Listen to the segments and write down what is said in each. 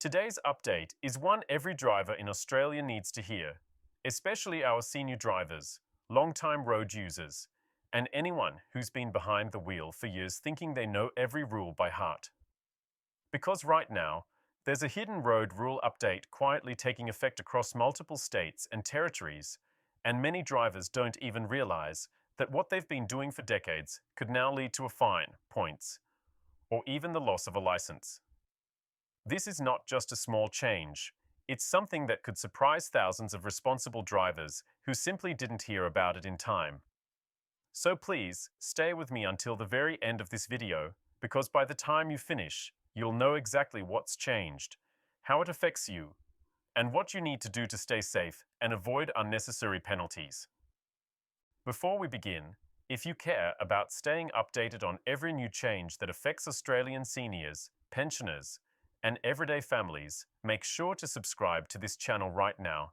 Today's update is one every driver in Australia needs to hear, especially our senior drivers, long-time road users, and anyone who's been behind the wheel for years thinking they know every rule by heart. Because right now, there's a hidden road rule update quietly taking effect across multiple states and territories, and many drivers don't even realize that what they've been doing for decades could now lead to a fine, points, or even the loss of a license. This is not just a small change. It's something that could surprise thousands of responsible drivers who simply didn't hear about it in time. So please, stay with me until the very end of this video, because by the time you finish, you'll know exactly what's changed, how it affects you, and what you need to do to stay safe and avoid unnecessary penalties. Before we begin, if you care about staying updated on every new change that affects Australian seniors, pensioners, and everyday families, make sure to subscribe to this channel right now.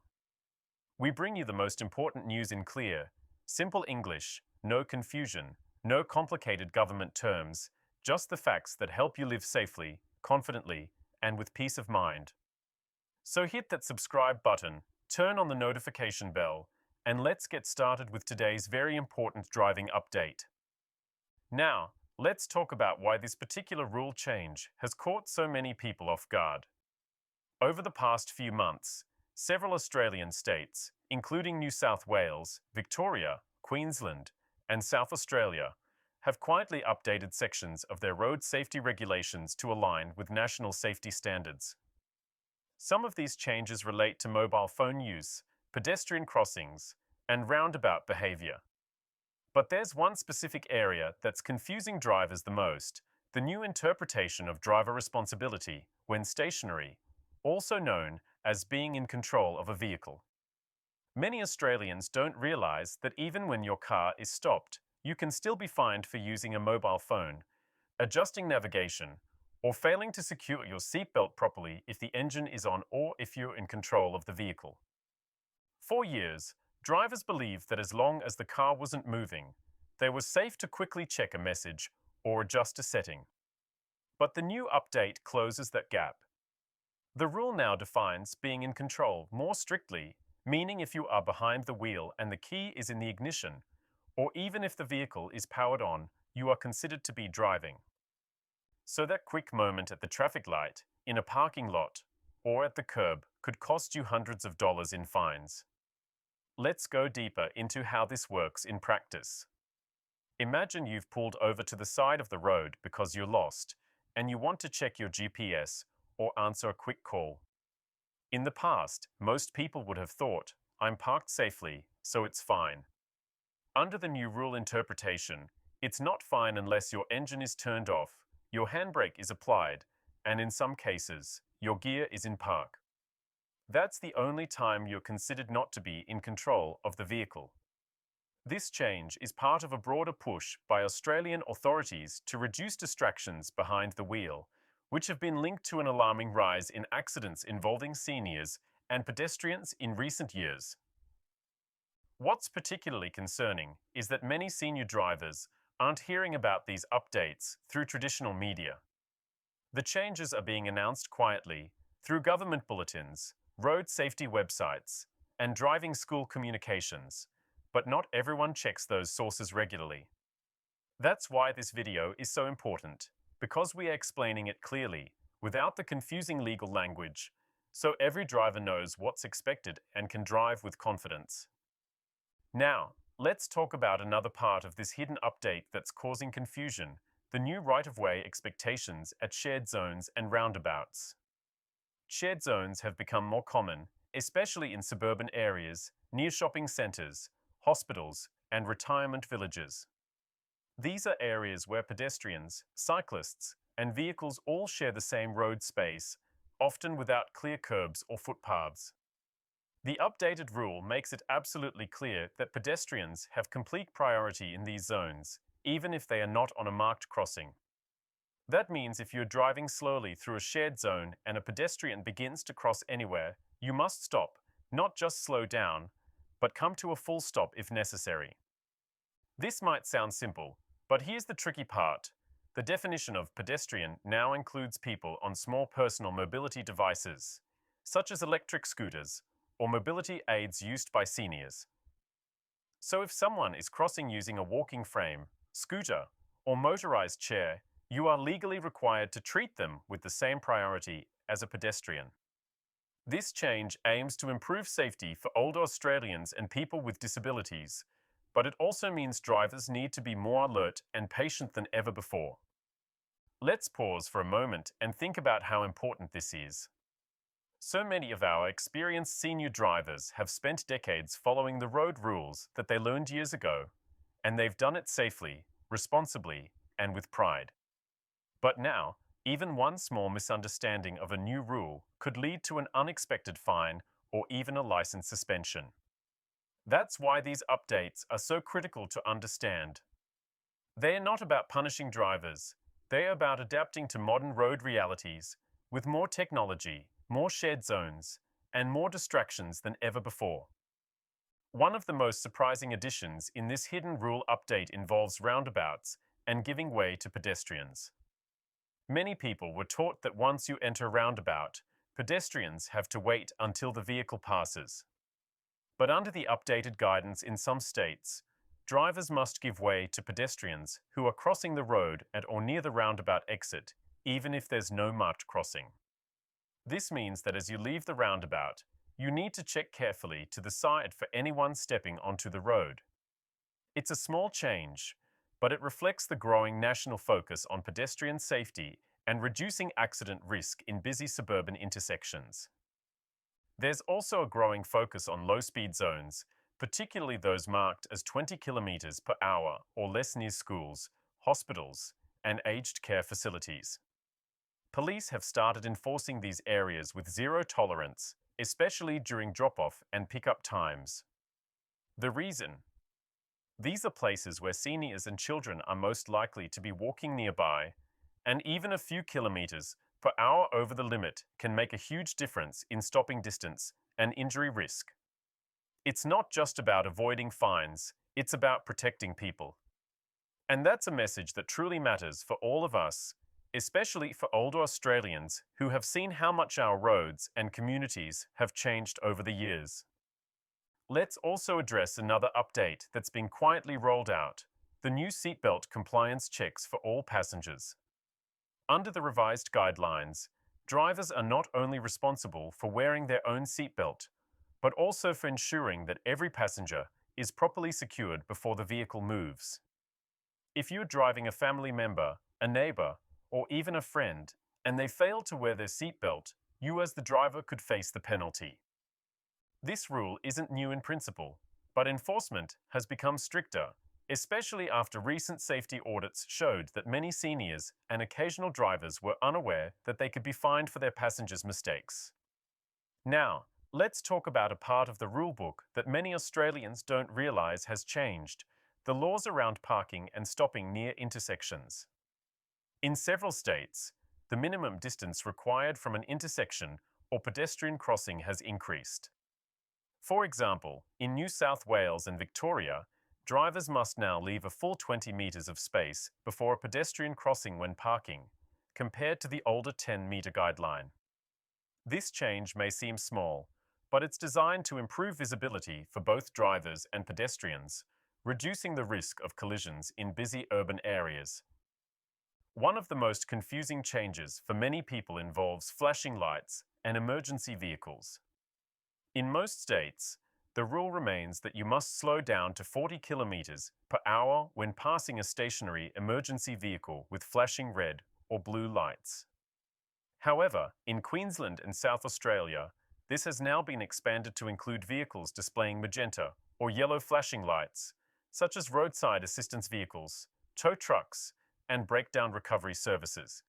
We bring you the most important news in clear, simple English, no confusion, no complicated government terms, just the facts that help you live safely, confidently, and with peace of mind. So hit that subscribe button, turn on the notification bell, and let's get started with today's very important driving update. Now, let's talk about why this particular rule change has caught so many people off guard. Over the past few months, several Australian states, including New South Wales, Victoria, Queensland, and South Australia, have quietly updated sections of their road safety regulations to align with national safety standards. Some of these changes relate to mobile phone use, pedestrian crossings, and roundabout behaviour. But there's one specific area that's confusing drivers the most: the new interpretation of driver responsibility when stationary, also known as being in control of a vehicle. Many Australians don't realise that even when your car is stopped, you can still be fined for using a mobile phone, adjusting navigation, or failing to secure your seatbelt properly if the engine is on or if you're in control of the vehicle. For years, drivers believed that as long as the car wasn't moving, they were safe to quickly check a message or adjust a setting. But the new update closes that gap. The rule now defines being in control more strictly, meaning if you are behind the wheel and the key is in the ignition, or even if the vehicle is powered on, you are considered to be driving. So that quick moment at the traffic light, in a parking lot, or at the curb could cost you hundreds of dollars in fines. Let's go deeper into how this works in practice. Imagine you've pulled over to the side of the road because you're lost, and you want to check your GPS or answer a quick call. In the past, most people would have thought, "I'm parked safely, so it's fine." Under the new rule interpretation, it's not fine unless your engine is turned off, your handbrake is applied, and in some cases, your gear is in park. That's the only time you're considered not to be in control of the vehicle. This change is part of a broader push by Australian authorities to reduce distractions behind the wheel, which have been linked to an alarming rise in accidents involving seniors and pedestrians in recent years. What's particularly concerning is that many senior drivers aren't hearing about these updates through traditional media. The changes are being announced quietly through government bulletins, road safety websites, and driving school communications, but not everyone checks those sources regularly. That's why this video is so important, because we are explaining it clearly, without the confusing legal language, so every driver knows what's expected and can drive with confidence. Now, let's talk about another part of this hidden update that's causing confusion: the new right-of-way expectations at shared zones and roundabouts. Shared zones have become more common, especially in suburban areas, near shopping centres, hospitals, and retirement villages. These are areas where pedestrians, cyclists, and vehicles all share the same road space, often without clear curbs or footpaths. The updated rule makes it absolutely clear that pedestrians have complete priority in these zones, even if they are not on a marked crossing. That means if you're driving slowly through a shared zone and a pedestrian begins to cross anywhere, you must stop, not just slow down, but come to a full stop if necessary. This might sound simple, but here's the tricky part. The definition of pedestrian now includes people on small personal mobility devices, such as electric scooters or mobility aids used by seniors. So if someone is crossing using a walking frame, scooter, or motorized chair, you are legally required to treat them with the same priority as a pedestrian. This change aims to improve safety for older Australians and people with disabilities, but it also means drivers need to be more alert and patient than ever before. Let's pause for a moment and think about how important this is. So many of our experienced senior drivers have spent decades following the road rules that they learned years ago, and they've done it safely, responsibly, and with pride. But now, even one small misunderstanding of a new rule could lead to an unexpected fine or even a license suspension. That's why these updates are so critical to understand. They are not about punishing drivers, they are about adapting to modern road realities with more technology, more shared zones, and more distractions than ever before. One of the most surprising additions in this hidden rule update involves roundabouts and giving way to pedestrians. Many people were taught that once you enter a roundabout, pedestrians have to wait until the vehicle passes. But under the updated guidance in some states, drivers must give way to pedestrians who are crossing the road at or near the roundabout exit, even if there's no marked crossing. This means that as you leave the roundabout, you need to check carefully to the side for anyone stepping onto the road. It's a small change, but it reflects the growing national focus on pedestrian safety and reducing accident risk in busy suburban intersections. There's also a growing focus on low-speed zones, particularly those marked as 20 kilometers per hour or less near schools, hospitals, and aged care facilities. Police have started enforcing these areas with zero tolerance, especially during drop-off and pick-up times. The reason? These are places where seniors and children are most likely to be walking nearby, and even a few kilometers per hour over the limit can make a huge difference in stopping distance and injury risk. It's not just about avoiding fines, it's about protecting people. And that's a message that truly matters for all of us, especially for older Australians who have seen how much our roads and communities have changed over the years. Let's also address another update that's been quietly rolled out, the new seatbelt compliance checks for all passengers. Under the revised guidelines, drivers are not only responsible for wearing their own seatbelt, but also for ensuring that every passenger is properly secured before the vehicle moves. If you're driving a family member, a neighbor, or even a friend, and they fail to wear their seatbelt, you as the driver could face the penalty. This rule isn't new in principle, but enforcement has become stricter, especially after recent safety audits showed that many seniors and occasional drivers were unaware that they could be fined for their passengers' mistakes. Now, let's talk about a part of the rulebook that many Australians don't realise has changed: the laws around parking and stopping near intersections. In several states, the minimum distance required from an intersection or pedestrian crossing has increased. For example, in New South Wales and Victoria, drivers must now leave a full 20 metres of space before a pedestrian crossing when parking, compared to the older 10-metre guideline. This change may seem small, but it's designed to improve visibility for both drivers and pedestrians, reducing the risk of collisions in busy urban areas. One of the most confusing changes for many people involves flashing lights and emergency vehicles. In most states, the rule remains that you must slow down to 40 kilometers per hour when passing a stationary emergency vehicle with flashing red or blue lights. However, in Queensland and South Australia, this has now been expanded to include vehicles displaying magenta or yellow flashing lights, such as roadside assistance vehicles, tow trucks, and breakdown recovery services.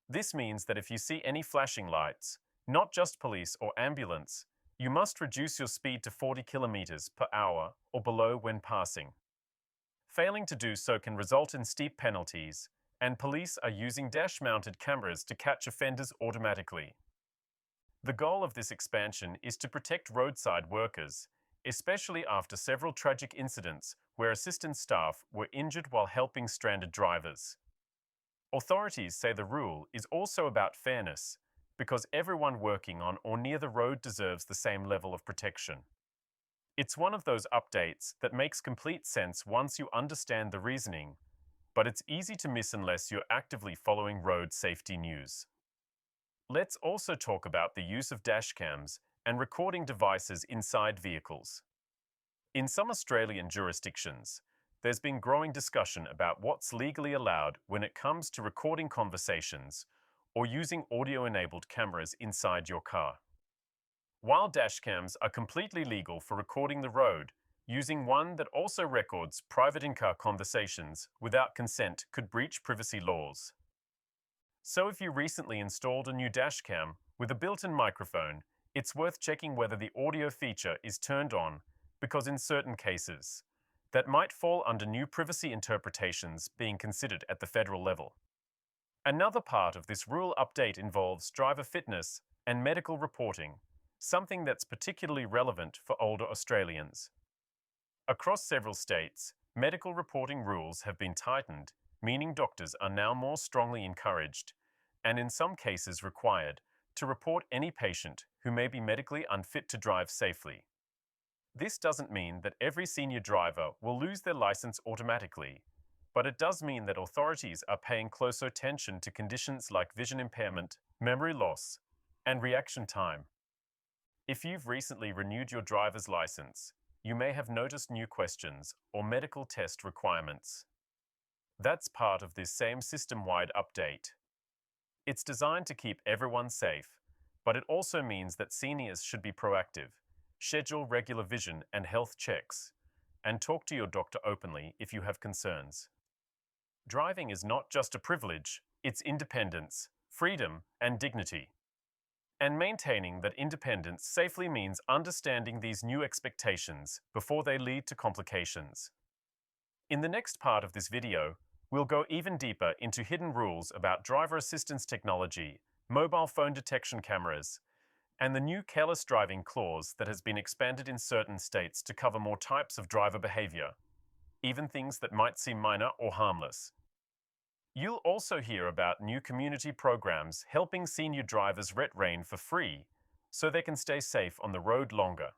This means that if you see any flashing lights, not just police or ambulance, you must reduce your speed to 40 kilometers per hour or below when passing. Failing to do so can result in steep penalties, and police are using dash-mounted cameras to catch offenders automatically. The goal of this expansion is to protect roadside workers, especially after several tragic incidents where assistance staff were injured while helping stranded drivers. Authorities say the rule is also about fairness, because everyone working on or near the road deserves the same level of protection. It's one of those updates that makes complete sense once you understand the reasoning, but it's easy to miss unless you're actively following road safety news. Let's also talk about the use of dashcams and recording devices inside vehicles. In some Australian jurisdictions, there's been growing discussion about what's legally allowed when it comes to recording conversations or using audio-enabled cameras inside your car. While dashcams are completely legal for recording the road, using one that also records private in-car conversations without consent could breach privacy laws. So if you recently installed a new dashcam with a built-in microphone, it's worth checking whether the audio feature is turned on, because in certain cases, that might fall under new privacy interpretations being considered at the federal level. Another part of this rule update involves driver fitness and medical reporting, something that's particularly relevant for older Australians. Across several states, medical reporting rules have been tightened, meaning doctors are now more strongly encouraged, and in some cases required, to report any patient who may be medically unfit to drive safely. This doesn't mean that every senior driver will lose their license automatically, but it does mean that authorities are paying closer attention to conditions like vision impairment, memory loss, and reaction time. If you've recently renewed your driver's license, you may have noticed new questions or medical test requirements. That's part of this same system-wide update. It's designed to keep everyone safe, but it also means that seniors should be proactive, schedule regular vision and health checks, and talk to your doctor openly if you have concerns. Driving is not just a privilege, it's independence, freedom, and dignity. And maintaining that independence safely means understanding these new expectations before they lead to complications. In the next part of this video, we'll go even deeper into hidden rules about driver assistance technology, mobile phone detection cameras, and the new careless driving clause that has been expanded in certain states to cover more types of driver behavior, even things that might seem minor or harmless. You'll also hear about new community programs helping senior drivers ret rein for free so they can stay safe on the road longer.